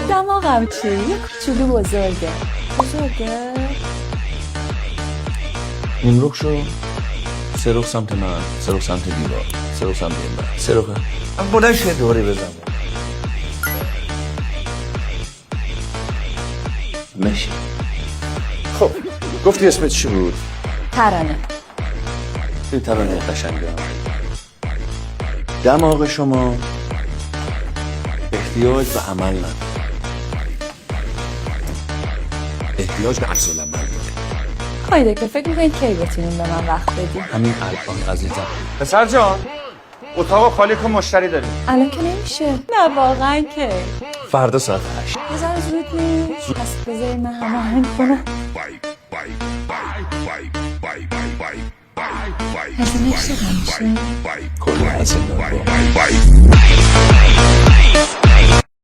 دماغم چی؟ یه کوچولو بزرگه. نمرخ شو. سرخ سمت من، سرخ سمت دیوار، سرخ سمت این من، سرخه. من بلند شه دوری بزنم. مشی. خب گفتی اسمت چی بود؟ ترانه. این ترانه قشنگه. دماغ شما احتیاج به عمل نداره، احتیاج به عکس العمل داره. خواهی که فکر میکنید کی بتونیم به من وقت بدیم؟ همین الان عزیزم. پسر جان اتاق خالی کن، مشتری داریم. الان که نمیشه. نه واقعا که فردا ساعت 8. یه ذره زود نیست. پس بذارید من هماهنگ کنم. هزینه چقدر میشه؟ کلی هزینه.